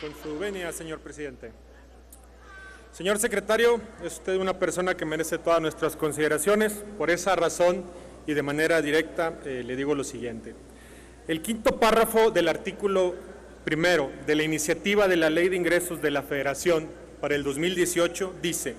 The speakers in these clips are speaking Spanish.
Con su venia, señor presidente. Señor secretario, es usted una persona que merece todas nuestras consideraciones. Por esa razón y de manera directa le digo lo siguiente. El quinto párrafo del artículo primero de la iniciativa de la Ley de Ingresos de la Federación para el 2018 dice: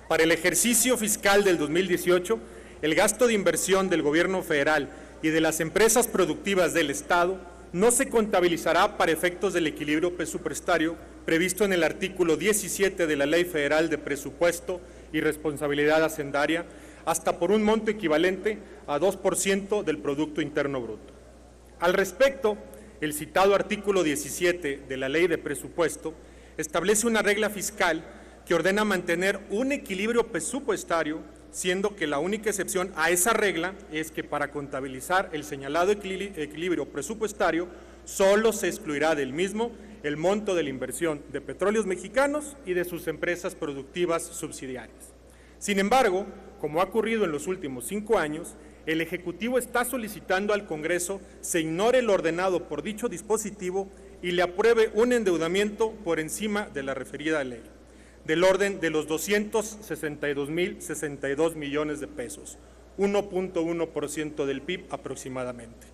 para el ejercicio fiscal del 2018, el gasto de inversión del Gobierno federal y de las empresas productivas del Estado no se contabilizará para efectos del equilibrio presupuestario previsto en el artículo 17 de la Ley Federal de Presupuesto y Responsabilidad Hacendaria hasta por un monto equivalente a 2% del Producto Interno Bruto. Al respecto, el citado artículo 17 de la Ley de Presupuesto establece una regla fiscal que ordena mantener un equilibrio presupuestario, siendo que la única excepción a esa regla es que para contabilizar el señalado equilibrio presupuestario solo se excluirá del mismo el monto de la inversión de Petróleos Mexicanos y de sus empresas productivas subsidiarias. Sin embargo, como ha ocurrido en los últimos 5 años, el Ejecutivo está solicitando al Congreso se ignore lo ordenado por dicho dispositivo y le apruebe un endeudamiento por encima de la referida ley, del orden de los 262.062 millones de pesos, 1.1% del PIB aproximadamente.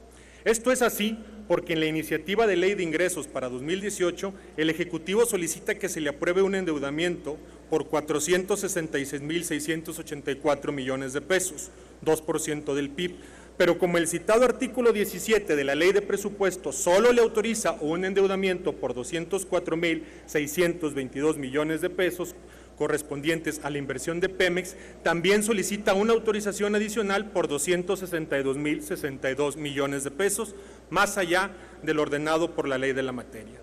Esto es así porque en la iniciativa de Ley de Ingresos para 2018, el Ejecutivo solicita que se le apruebe un endeudamiento por 466.684 millones de pesos, 2% del PIB, pero como el citado artículo 17 de la Ley de Presupuesto solo le autoriza un endeudamiento por 204.622 millones de pesos correspondientes a la inversión de Pemex, también solicita una autorización adicional por 262.062 millones de pesos, más allá del ordenado por la ley de la materia.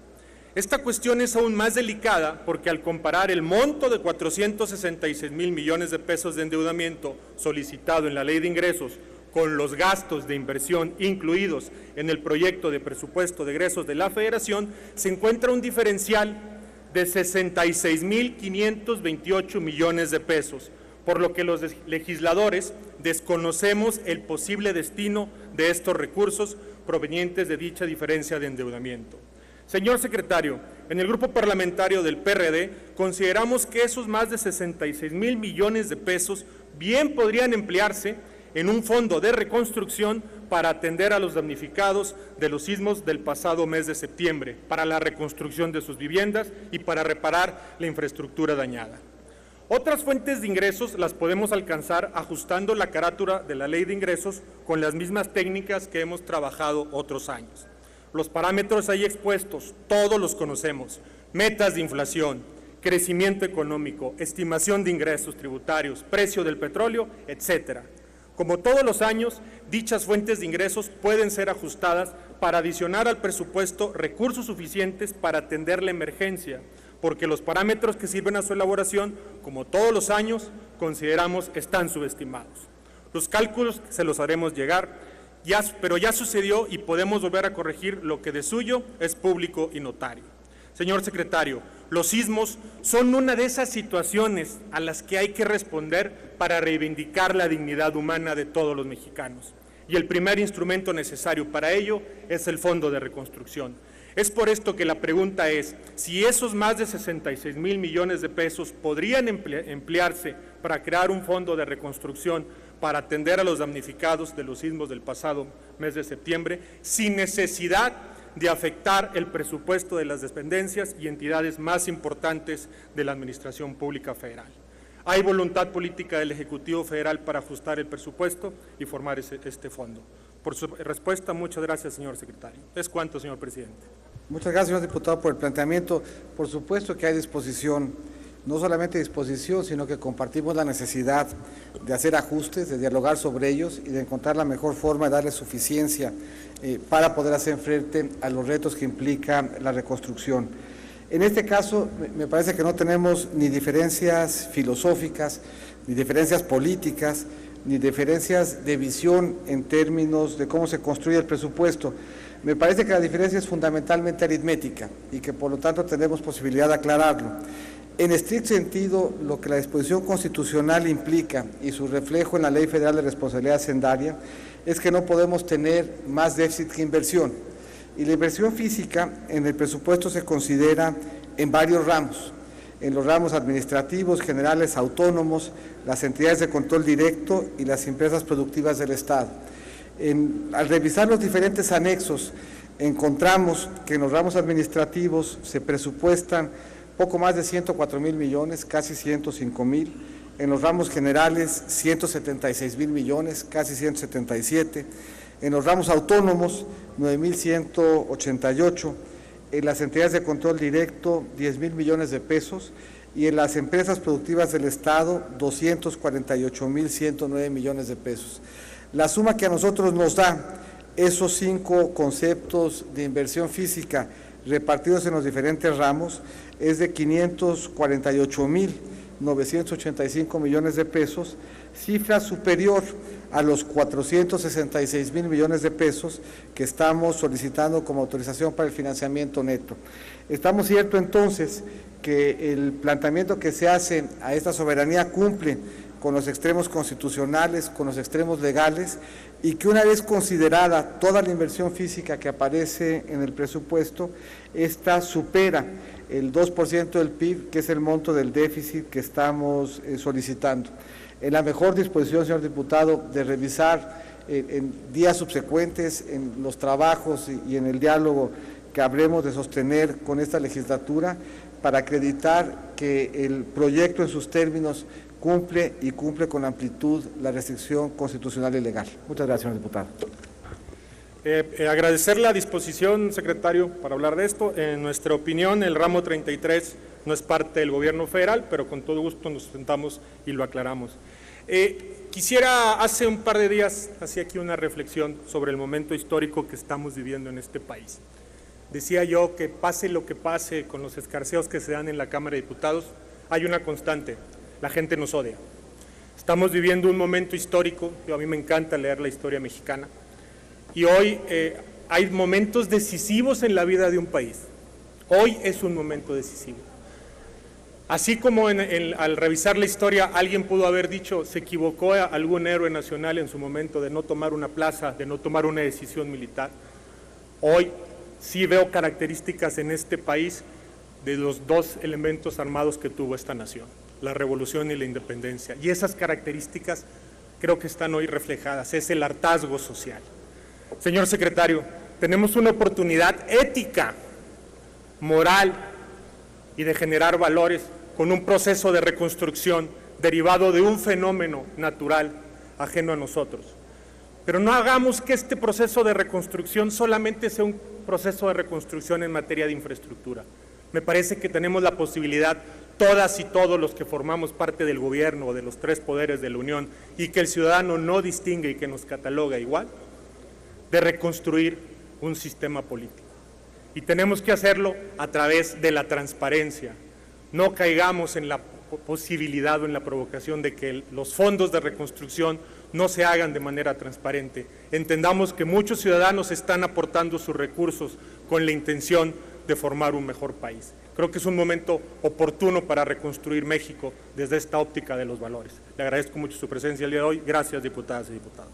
Esta cuestión es aún más delicada porque al comparar el monto de 466.000 millones de pesos de endeudamiento solicitado en la Ley de Ingresos con los gastos de inversión incluidos en el proyecto de presupuesto de egresos de la Federación, se encuentra un diferencial de 66.528 millones de pesos, por lo que los legisladores desconocemos el posible destino de estos recursos provenientes de dicha diferencia de endeudamiento. Señor secretario, en el grupo parlamentario del PRD consideramos que esos más de 66.000 millones de pesos bien podrían emplearse en un fondo de reconstrucción para atender a los damnificados de los sismos del pasado mes de septiembre, para la reconstrucción de sus viviendas y para reparar la infraestructura dañada. Otras fuentes de ingresos las podemos alcanzar ajustando la carátula de la Ley de Ingresos con las mismas técnicas que hemos trabajado otros años. Los parámetros ahí expuestos, todos los conocemos: metas de inflación, crecimiento económico, estimación de ingresos tributarios, precio del petróleo, etcétera. Como todos los años, dichas fuentes de ingresos pueden ser ajustadas para adicionar al presupuesto recursos suficientes para atender la emergencia, porque los parámetros que sirven a su elaboración, como todos los años, consideramos están subestimados. Los cálculos se los haremos llegar, pero ya sucedió y podemos volver a corregir lo que de suyo es público y notario. Señor secretario, los sismos son una de esas situaciones a las que hay que responder para reivindicar la dignidad humana de todos los mexicanos. Y el primer instrumento necesario para ello es el Fondo de Reconstrucción. Es por esto que la pregunta es, si esos más de 66.000 millones de pesos podrían emplearse para crear un fondo de reconstrucción para atender a los damnificados de los sismos del pasado mes de septiembre, sin necesidad de afectar el presupuesto de las dependencias y entidades más importantes de la Administración Pública Federal. Hay voluntad política del Ejecutivo Federal para ajustar el presupuesto y formar este fondo. Por su respuesta, muchas gracias, señor secretario. Es cuanto, señor presidente. Muchas gracias, señor diputado, por el planteamiento. Por supuesto que hay disposición, no solamente disposición, sino que compartimos la necesidad de hacer ajustes, de dialogar sobre ellos y de encontrar la mejor forma de darle suficiencia para poder hacer frente a los retos que implica la reconstrucción. En este caso, me parece que no tenemos ni diferencias filosóficas, ni diferencias políticas, ni diferencias de visión en términos de cómo se construye el presupuesto. Me parece que la diferencia es fundamentalmente aritmética y que por lo tanto tenemos posibilidad de aclararlo. En estricto sentido, lo que la disposición constitucional implica y su reflejo en la Ley Federal de Responsabilidad Hacendaria es que no podemos tener más déficit que inversión. Y la inversión física en el presupuesto se considera en varios ramos, en los ramos administrativos, generales, autónomos, las entidades de control directo y las empresas productivas del Estado. Al revisar los diferentes anexos, encontramos que en los ramos administrativos se presupuestan poco más de 104,000 millones, casi 105,000. En los ramos generales, 176,000 millones, casi 177. En los ramos autónomos, 9,188. En las entidades de control directo, 10,000 millones de pesos. Y en las empresas productivas del Estado, 248,109 millones de pesos. La suma que a nosotros nos da esos 5 conceptos de inversión física repartidos en los diferentes ramos es de 548,985 millones de pesos, cifra superior a los 466,000 millones de pesos que estamos solicitando como autorización para el financiamiento neto. Estamos cierto entonces que el planteamiento que se hace a esta soberanía cumple con los extremos constitucionales, con los extremos legales, y que una vez considerada toda la inversión física que aparece en el presupuesto, esta supera el 2% del PIB, que es el monto del déficit que estamos solicitando. En la mejor disposición, señor diputado, de revisar en días subsecuentes, en los trabajos y en el diálogo que habremos de sostener con esta legislatura, para acreditar que el proyecto en sus términos cumple con amplitud la restricción constitucional y legal. Muchas gracias, señor diputado. Agradecer la disposición, secretario, para hablar de esto. En nuestra opinión, el ramo 33 no es parte del gobierno federal, pero con todo gusto nos sentamos y lo aclaramos. Quisiera, hace un par de días, hacía aquí una reflexión sobre el momento histórico que estamos viviendo en este país. Decía yo que pase lo que pase con los escarceos que se dan en la Cámara de Diputados, hay una constante: la gente nos odia. Estamos viviendo un momento histórico, a mí me encanta leer la historia mexicana, y hoy hay momentos decisivos en la vida de un país. Hoy es un momento decisivo. Así como al revisar la historia alguien pudo haber dicho, se equivocó algún héroe nacional en su momento de no tomar una plaza, de no tomar una decisión militar, hoy sí veo características en este país de los 2 elementos armados que tuvo esta nación: la revolución y la independencia. Y esas características creo que están hoy reflejadas, es el hartazgo social. Señor secretario, tenemos una oportunidad ética, moral y de generar valores con un proceso de reconstrucción derivado de un fenómeno natural ajeno a nosotros. Pero no hagamos que este proceso de reconstrucción solamente sea un proceso de reconstrucción en materia de infraestructura. Me parece que tenemos la posibilidad, todas y todos los que formamos parte del gobierno o de los 3 poderes de la Unión, y que el ciudadano no distingue y que nos cataloga igual, de reconstruir un sistema político. Y tenemos que hacerlo a través de la transparencia. No caigamos en la posibilidad o en la provocación de que los fondos de reconstrucción no se hagan de manera transparente. Entendamos que muchos ciudadanos están aportando sus recursos con la intención de formar un mejor país. Creo que es un momento oportuno para reconstruir México desde esta óptica de los valores. Le agradezco mucho su presencia el día de hoy. Gracias, diputadas y diputados.